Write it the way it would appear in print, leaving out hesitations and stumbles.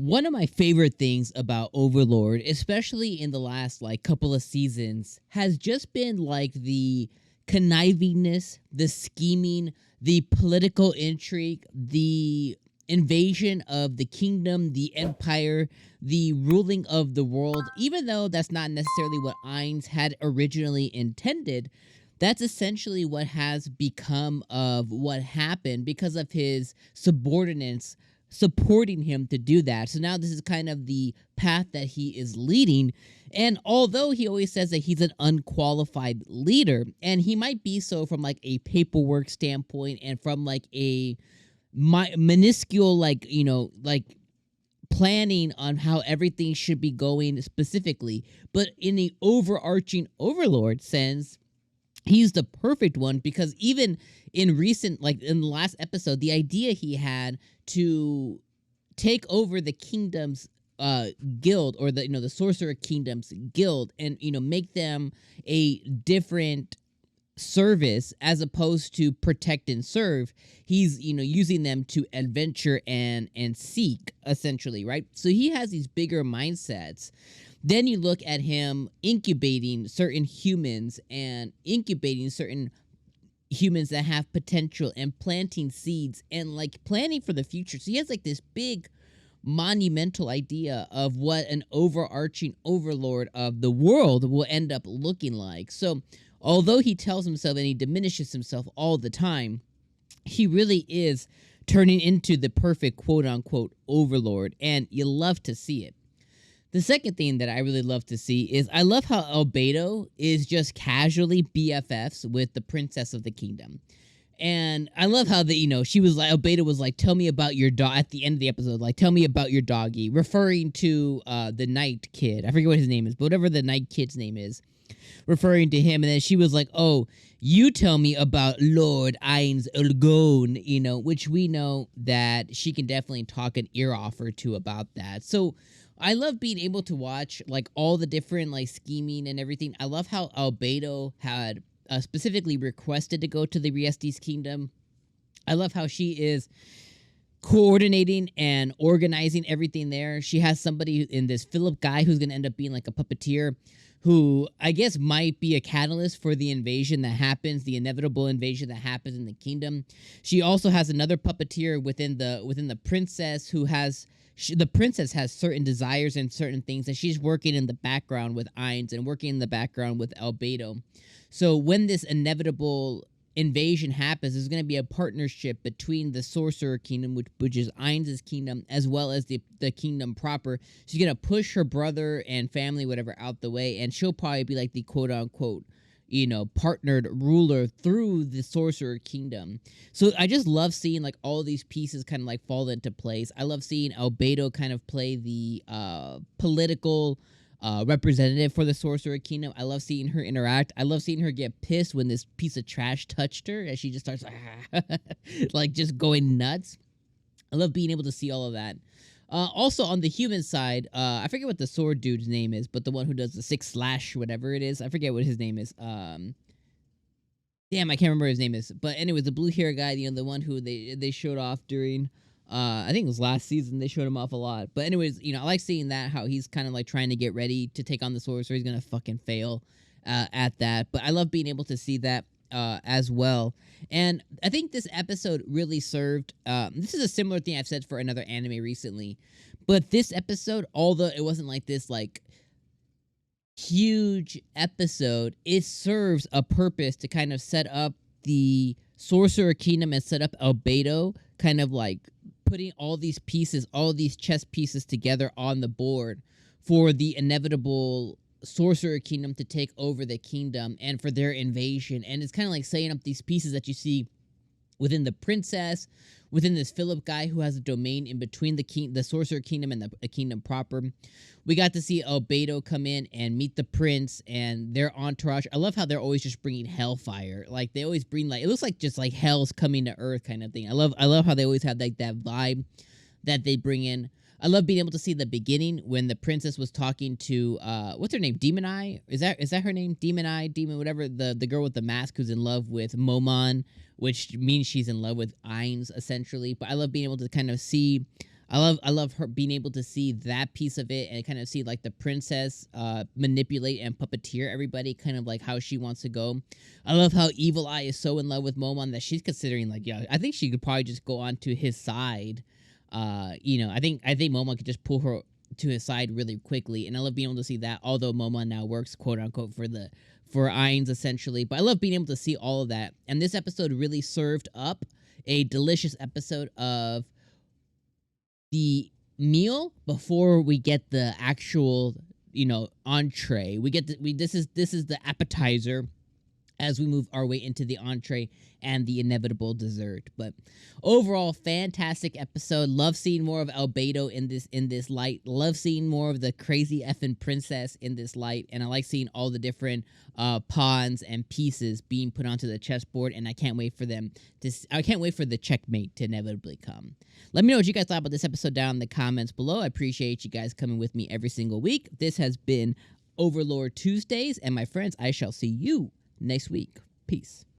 One of my favorite things about Overlord, especially in the last like couple of seasons, has just been like the connivingness, the scheming, the political intrigue, the invasion of the kingdom, the empire, the ruling of the world. Even though that's not necessarily what Ainz had originally intended, that's essentially what has become of what happened because of his subordinates supporting him to do that. So now this is kind of the path that he is leading. And although he always says that he's an unqualified leader, and he might be so from like a paperwork standpoint and from like a minuscule, like, you know, like planning on how everything should be going specifically, but in the overarching Overlord sense, he's the perfect one because even in recent, like in the last episode, the idea he had to take over the kingdom's guild, or the, you know, the sorcerer kingdom's guild, and, you know, make them a different service as opposed to protect and serve. He's, you know, using them to adventure and seek, essentially, right? So he has these bigger mindsets. Then you look at him incubating certain humans and incubating certain humans that have potential and planting seeds and like planning for the future. So he has like this big monumental idea of what an overarching overlord of the world will end up looking like. So although he tells himself and he diminishes himself all the time, he really is turning into the perfect quote-unquote overlord, and you love to see it. The second thing that I really love to see is I love how Albedo is just casually BFFs with the princess of the kingdom. And I love how the, you know, she was like, Albedo was like, tell me about your dog at the end of the episode, like, tell me about your doggy, referring to the night kid. I forget what his name is, but whatever the night kid's name is, referring to him. And then she was like, oh, you tell me about Lord Ainz 𝐒𝐚𝐧𝐬𝐿, you know, which we know that she can definitely talk an ear off or two about that. So I love being able to watch like all the different like scheming and everything. I love how Albedo had specifically requested to go to the Riestes kingdom. I love how she is coordinating and organizing everything there. She has somebody in this Philip guy who's going to end up being like a puppeteer, who I guess might be a catalyst for the invasion that happens, the inevitable invasion that happens in the kingdom. She also has another puppeteer within the princess who has. The princess has certain desires and certain things, and she's working in the background with Ainz and working in the background with Albedo. So when this inevitable invasion happens, there's going to be a partnership between the sorcerer kingdom, which is Ainz's kingdom, as well as the kingdom proper. She's going to push her brother and family, whatever, out the way, and she'll probably be like the quote-unquote, you know, partnered ruler through the sorcerer kingdom. So I just love seeing like all these pieces kind of like fall into place. I love seeing Albedo kind of play the political representative for the sorcerer kingdom. I love seeing her interact. I love seeing her get pissed when this piece of trash touched her, and she just starts like just going nuts. I love being able to see all of that. Also on the human side, I forget what the sword dude's name is, but the one who does the 6 slash, whatever it is, I forget what his name is. Damn, I can't remember his name is. But anyways, the blue hair guy, you know, the one who they showed off during, I think it was last season. They showed him off a lot. But anyways, you know, I like seeing that, how he's kind of like trying to get ready to take on the sorcerer. He's gonna fucking fail at that. But I love being able to see that as well. And I think this episode really served. This is a similar thing I've said for another anime recently, but this episode, although it wasn't like this like huge episode, it serves a purpose to kind of set up the sorcerer kingdom and set up Albedo, kind of like putting all these pieces, all these chess pieces together on the board for the inevitable sorcerer kingdom to take over the kingdom and for their invasion. And it's kind of like setting up these pieces that you see within the princess, within this Philip guy who has a domain in between the sorcerer kingdom and the kingdom proper. We got to see Albedo come in and meet the prince and their entourage. I love how they're always just bringing hellfire. Like they always bring like, it looks like just like hell's coming to earth kind of thing. I love how they always have like that vibe that they bring in. I love being able to see the beginning when the princess was talking to what's her name? Demon Eye? Is that her name? Demon Eye, Demon, whatever, the girl with the mask who's in love with Momon, which means she's in love with Ainz, essentially. But I love being able to kind of see I love her being able to see that piece of it and kind of see like the princess manipulate and puppeteer everybody, kind of like how she wants to go. I love how Evil Eye is so in love with Momon that she's considering like, yeah, I think she could probably just go on to his side. I think Momon could just pull her to his side really quickly, and I love being able to see that. Although Momon now works quote unquote for Ainz essentially, but I love being able to see all of that. And this episode really served up a delicious episode of the meal before we get the actual entree. This is the appetizer as we move our way into the entree and the inevitable dessert. But overall, fantastic episode. Love seeing more of Albedo in this light. Love seeing more of the crazy effing princess in this light. And I like seeing all the different pawns and pieces being put onto the chessboard. And I can't wait for the checkmate to inevitably come. Let me know what you guys thought about this episode down in the comments below. I appreciate you guys coming with me every single week. This has been Overlord Tuesdays, and my friends, I shall see you next week. Peace.